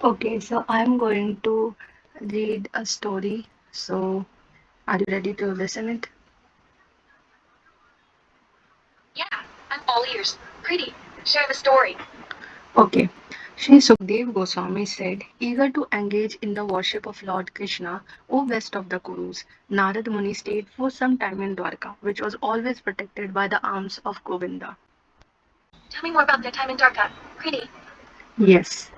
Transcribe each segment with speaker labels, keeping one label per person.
Speaker 1: Okay, so I'm going to read a story. So, are you ready to listen it?
Speaker 2: Yeah, I'm all ears. Pretty. Share the story.
Speaker 1: Okay. Shri Sukdev Goswami said, eager to engage in the worship of Lord Krishna, O best of the Kurus, Narad Muni stayed for some time in Dwarka, which was always protected by the arms of Govinda.
Speaker 2: Tell me more about their time in Dwarka. Pretty.
Speaker 1: Yes.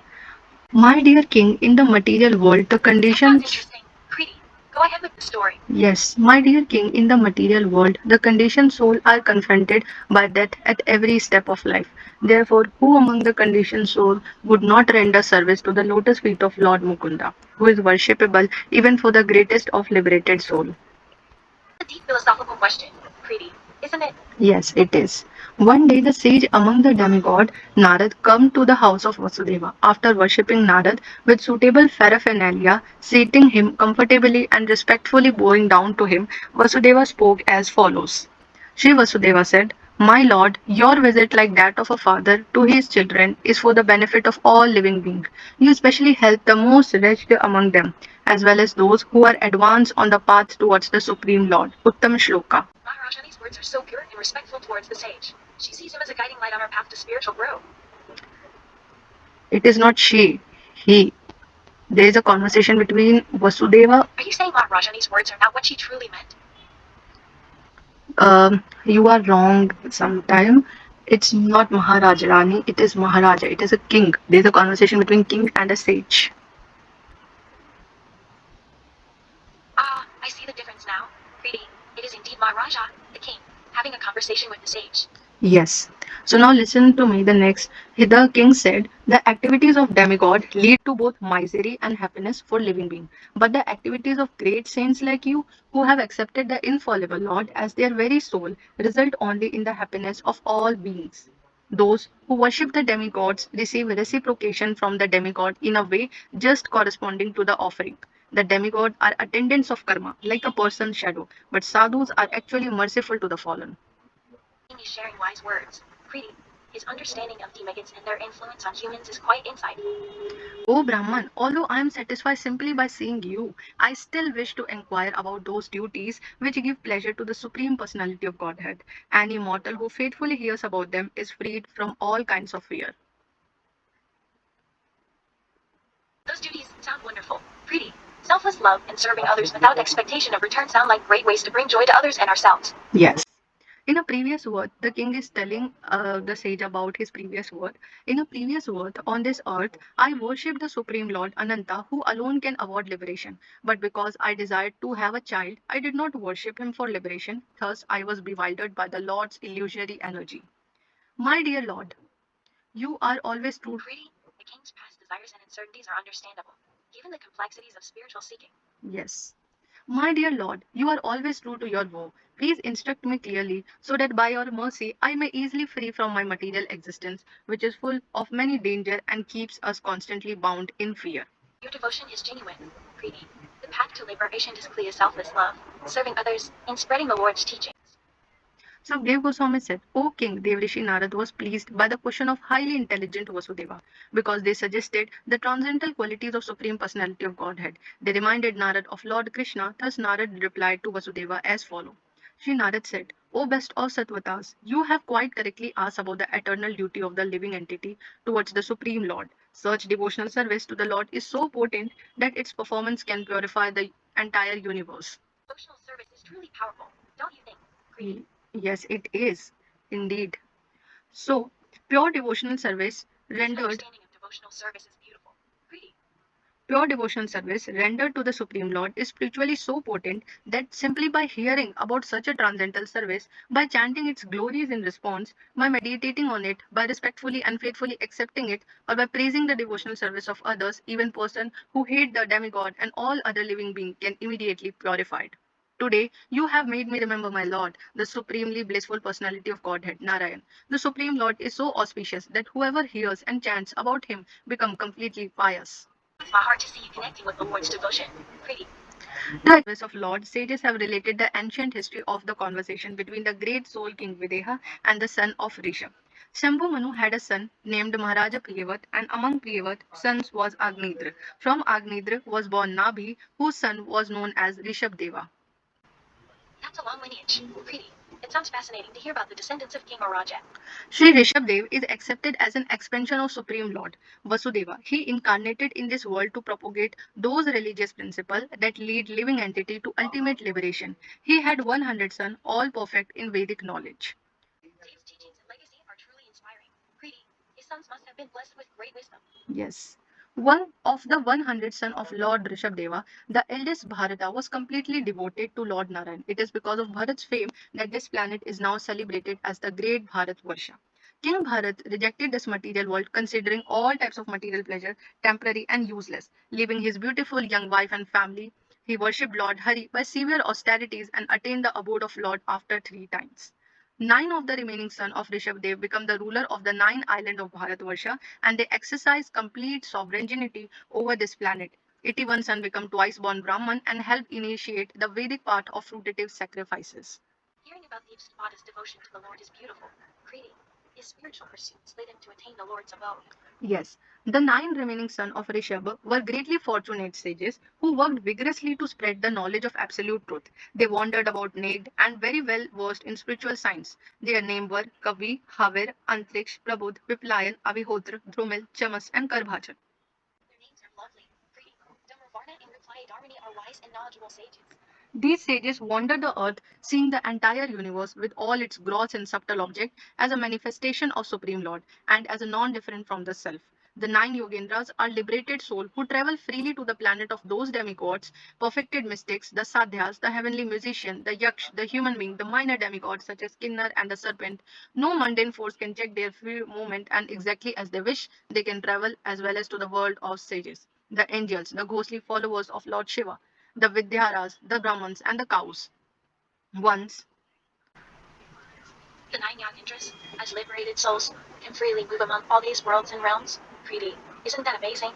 Speaker 1: My dear king, in the material world, the
Speaker 2: That sounds
Speaker 1: conditions.
Speaker 2: interesting. Pretty. Go ahead with the story.
Speaker 1: Yes, my dear king, in the material world, the conditioned soul are confronted by death at every step of life. Therefore, who among the conditioned soul would not render service to the lotus feet of Lord Mukunda, who is worshipable even for the greatest of liberated soul?
Speaker 2: A deep philosophical question. Pretty. Isn't it?
Speaker 1: Yes, it is. One day the sage among the demigod Narad come to the house of Vasudeva. After worshipping Narad with suitable paraphernalia, seating him comfortably and respectfully bowing down to him, Vasudeva spoke as follows. Sri Vasudeva said, My lord, your visit like that of a father to his children is for the benefit of all living beings. You especially help the most wretched among them, as well as those who are advanced on the path towards the Supreme Lord. Uttam Shloka.
Speaker 2: Maharajani's words are so pure and respectful towards the sage. She sees him as a guiding light on her path to spiritual growth.
Speaker 1: It is not she, he. There is a conversation between Vasudeva.
Speaker 2: Are you saying Maharajani's words are not what she truly meant?
Speaker 1: You are wrong sometime. It's not Maharaja Rani, it is Maharaja. It is a king. There is a conversation between king and a sage.
Speaker 2: Ah, I see the difference now. Pretty. It is indeed Maharaja, the king, having a conversation with the sage.
Speaker 1: Yes. So now listen to me. The next, the king said, the activities of demigod lead to both misery and happiness for living being. But the activities of great saints like you, who have accepted the infallible Lord as their very soul, result only in the happiness of all beings. Those who worship the demigods receive reciprocation from the demigod in a way just corresponding to the offering. The demigod are attendants of karma, like a person's shadow, but sadhus are actually merciful to the fallen.
Speaker 2: King is sharing wise words. Pretty. His understanding of demigods and their influence on humans is quite insightful.
Speaker 1: O Brahman, although I am satisfied simply by seeing you, I still wish to inquire about those duties which give pleasure to the Supreme Personality of Godhead. Any mortal who faithfully hears about them is freed from all kinds of fear.
Speaker 2: Those duties sound wonderful. Pretty. Selfless love and serving others without expectation of return sound like great ways to bring joy to others and ourselves.
Speaker 1: Yes. In a previous word, the king is telling the sage about his previous word. In a previous word, on this earth, I worship the Supreme Lord Ananta, who alone can award liberation. But because I desired to have a child, I did not worship him for liberation. Thus, I was bewildered by the Lord's illusory energy. My dear Lord, you are always true.
Speaker 2: Pretty. The king's past desires and uncertainties are understandable, given the complexities of spiritual seeking.
Speaker 1: Yes. My dear Lord, you are always true to your vow. Please instruct me clearly so that by your mercy I may easily free from my material existence, which is full of many danger and keeps us constantly bound in fear.
Speaker 2: Your devotion is genuine. Pretty. The path to liberation is clear selfless love, serving others, and spreading the Lord's teachings.
Speaker 1: So Dev Goswami said, O King, Devrishi Narad was pleased by the question of highly intelligent Vasudeva because they suggested the transcendental qualities of Supreme Personality of Godhead. They reminded Narad of Lord Krishna. Thus Narad replied to Vasudeva as follows. Sri Narad said, O best of Sattvatas, you have quite correctly asked about the eternal duty of the living entity towards the Supreme Lord. Such devotional service to the Lord is so potent that its performance can purify the entire universe.
Speaker 2: Devotional service is truly powerful, don't you think? Pretty.
Speaker 1: Yes, it is indeed. So, pure devotional service
Speaker 2: This
Speaker 1: rendered
Speaker 2: understanding of devotional service is beautiful. Pretty.
Speaker 1: pure devotional service rendered to the Supreme Lord is spiritually so potent that simply by hearing about such a transcendental service, by chanting its glories in response, by meditating on it, by respectfully and faithfully accepting it, or by praising the devotional service of others, even person who hate the demigod and all other living being can immediately purified. Today, you have made me remember my Lord, the supremely blissful personality of Godhead, Narayan. The Supreme Lord is so auspicious that whoever hears and chants about him become completely pious.
Speaker 2: It's my heart to see you connecting with the Lord's devotion. Pretty.
Speaker 1: The service of Lord, sages have related the ancient history of the conversation between the great soul King Videha and the son of Rishabh. Shambhu Manu had a son named Maharaja Priyavat, and among Priyavat's sons was Agnidra. From Agnidra was born Nabhi, whose son was known as Rishabdeva.
Speaker 2: That's a long lineage. Preeti, it sounds fascinating to hear about the descendants of King Maharaja.
Speaker 1: Sri Rishabdev is accepted as an expansion of Supreme Lord Vasudeva. He incarnated in this world to propagate those religious principles that lead living entity to ultimate liberation. He had 100 sons, all perfect in Vedic knowledge.
Speaker 2: Dave's teachings and legacy are truly inspiring. Preeti, his sons must have been blessed with great wisdom.
Speaker 1: Yes. One of the 100 son of Lord Rishabdeva, the eldest Bharata, was completely devoted to Lord Narayan. It is because of Bharat's fame that this planet is now celebrated as the Great Bharat Varsha. King Bharat rejected this material world, considering all types of material pleasure temporary and useless. Leaving his beautiful young wife and family, he worshipped Lord Hari by severe austerities and attained the abode of Lord after 3 times. Nine of the remaining sons of Rishabdev become the ruler of the 9 islands of Bharatvarsha, and they exercise complete sovereignty over this planet. 81 sons become twice born Brahman and help initiate the Vedic part of fruitative sacrifices.
Speaker 2: Hearing about Deep's modest devotion to the Lord is beautiful. Preeti, his spiritual pursuits led him to attain the Lord's abode.
Speaker 1: Yes, the 9 remaining sons of Rishabh were greatly fortunate sages who worked vigorously to spread the knowledge of absolute truth. They wandered about naked and very well versed in spiritual science. Their names were Kavi, Haver, Antriksh, Prabodh, Viplayan, Avihotra, Drumil, Chamas, and Karbhachan.
Speaker 2: Their names are lovely. Preeti, Dhamravarna and Reply Dharmini are wise and knowledgeable sages.
Speaker 1: These sages wandered the earth, seeing the entire universe with all its gross and subtle objects as a manifestation of Supreme Lord and as a non different from the self. The 9 Yogendras are liberated souls who travel freely to the planet of those demigods, perfected mystics, the sadhyas, the heavenly musician, the yaksh, the human being, the minor demigods such as Kinnar and the serpent. No mundane force can check their free movement, and exactly as they wish, they can travel as well as to the world of sages, the angels, the ghostly followers of Lord Shiva, the Vidyaras, the Brahmins, and the cows. Once,
Speaker 2: The nine Yogindras, as liberated souls, can freely move among all these worlds and realms. Preeti, isn't that amazing?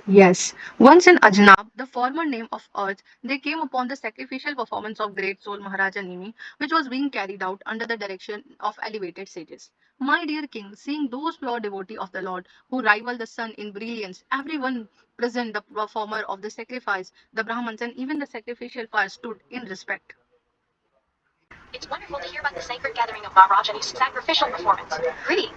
Speaker 1: yes, once in Ajnab, the former name of Earth, they came upon the sacrificial performance of great soul Maharaja Nimi, which was being carried out under the direction of elevated sages. My dear king, seeing those pure devotees of the Lord who rival the sun in brilliance, everyone present, the performer of the sacrifice, the Brahmins, and even the sacrificial fire stood in respect.
Speaker 2: It's wonderful to hear about the sacred gathering of Maharajani's sacrificial performance. Preeti,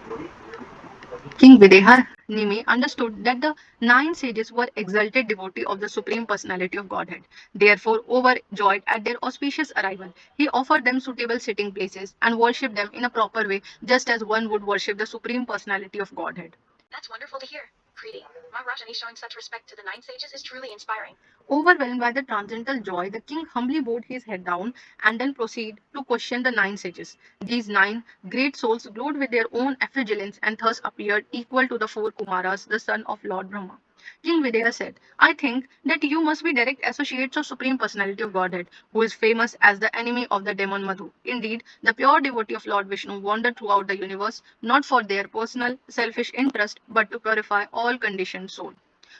Speaker 1: King Videha Nimi understood that the 9 sages were exalted devotees of the Supreme Personality of Godhead. Therefore, overjoyed at their auspicious arrival, he offered them suitable sitting places and worshipped them in a proper way, just as one would worship the Supreme Personality of Godhead.
Speaker 2: that's wonderful to hear. Preeti, Maharajani showing such respect to the nine sages is truly inspiring.
Speaker 1: Overwhelmed by the transcendental joy, the king humbly bowed his head down and then proceeded to question the 9 sages. These 9 great souls glowed with their own effulgence and thus appeared equal to the 4 Kumaras, the son of Lord Brahma. King Videha said, I think that you must be direct associates of Supreme Personality of Godhead, who is famous as the enemy of the demon Madhu. Indeed, the pure devotee of Lord Vishnu wandered throughout the universe, not for their personal, selfish interest, but to purify all conditioned souls.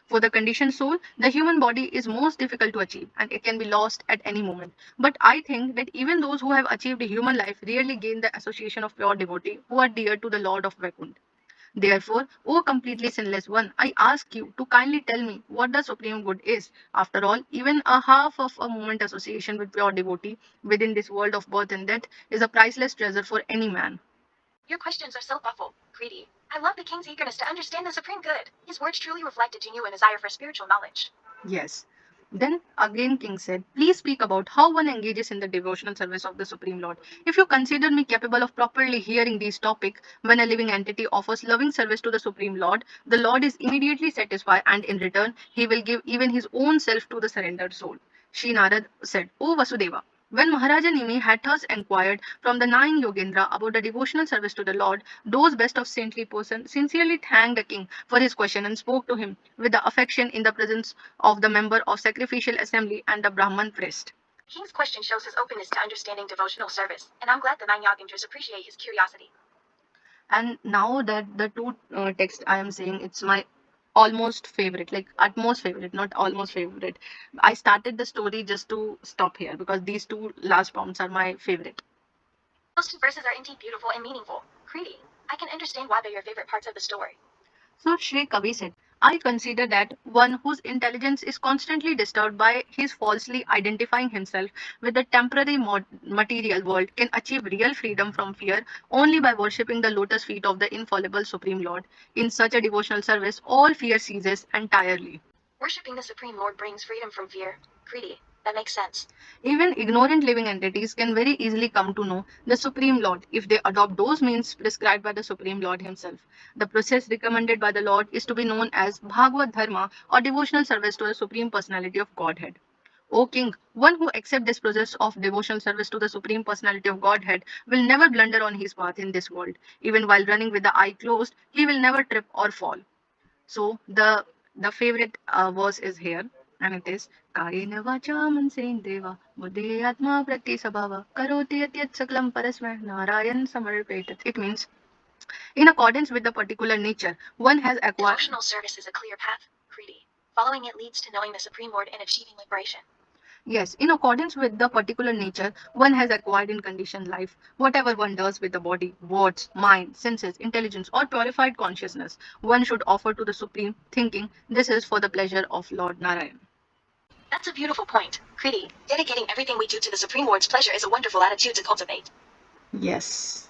Speaker 1: For the conditioned soul, the human body is most difficult to achieve and it can be lost at any moment. But I think that even those who have achieved a human life rarely gain the association of pure devotee who are dear to the Lord of Vaikuntha. Therefore, O completely sinless one, I ask you to kindly tell me what the supreme good is. After all, even a half of a moment association with pure devotee within this world of birth and death is a priceless treasure for any man.
Speaker 2: Your questions are so thoughtful. Preeti, I love the king's eagerness to understand the supreme good. His words truly reflect a genuine desire for spiritual knowledge.
Speaker 1: Yes. Then again King said, please speak about how one engages in the devotional service of the Supreme Lord. If you consider me capable of properly hearing these topics, when a living entity offers loving service to the Lord is immediately satisfied and in return, he will give even his own self to the surrendered soul. Shri Narad said, O Vasudeva, when Maharaja Nimi had thus inquired from the 9 Yogendra about the devotional service to the Lord, those best of saintly persons sincerely thanked the king for his question and spoke to him with the affection in the presence of the member of sacrificial assembly and the Brahman priest.
Speaker 2: The king's question shows his openness to understanding devotional service, and I'm glad the nine Yogindras appreciate his curiosity.
Speaker 1: And now that the two text I am saying, it's my almost favorite, like utmost favorite, not almost favorite. I started the story just to stop here because these two last poems are my favorite.
Speaker 2: Those two verses are indeed beautiful and meaningful. Preeti, I can understand why they're your favorite parts of the story.
Speaker 1: So Sri Kavi said, I consider that one whose intelligence is constantly disturbed by his falsely identifying himself with the temporary material world can achieve real freedom from fear only by worshipping the lotus feet of the infallible Supreme Lord. In such a devotional service, all fear ceases entirely.
Speaker 2: Worshipping the Supreme Lord brings freedom from fear. Kriti, that makes sense.
Speaker 1: Even ignorant living entities can very easily come to know the Supreme Lord if they adopt those means prescribed by the Supreme Lord himself. The process recommended by the Lord is to be known as Bhagavad Dharma or devotional service to the Supreme Personality of Godhead. O King, one who accepts this process of devotional service to the Supreme Personality of Godhead will never blunder on his path in this world. Even while running with the eye closed, he will never trip or fall. So the favorite verse is here, and it is Kayena vacha mansendeva buddhi atma pratisabhava karoti yatyat saklam parasmay narayan samarpetat. It means in accordance with the particular nature one has acquired.
Speaker 2: Devotional service is a clear path, Kriti. Following it leads to knowing the Supreme Lord and achieving liberation.
Speaker 1: Yes, in accordance with the particular nature one has acquired in conditioned life, whatever one does with the body, words, mind, senses, intelligence, or purified consciousness, one should offer to the Supreme, thinking this is for the pleasure of Lord Narayan.
Speaker 2: That's a beautiful point, Kriti. Dedicating everything we do to the Supreme Lord's pleasure is a wonderful attitude to cultivate.
Speaker 1: Yes.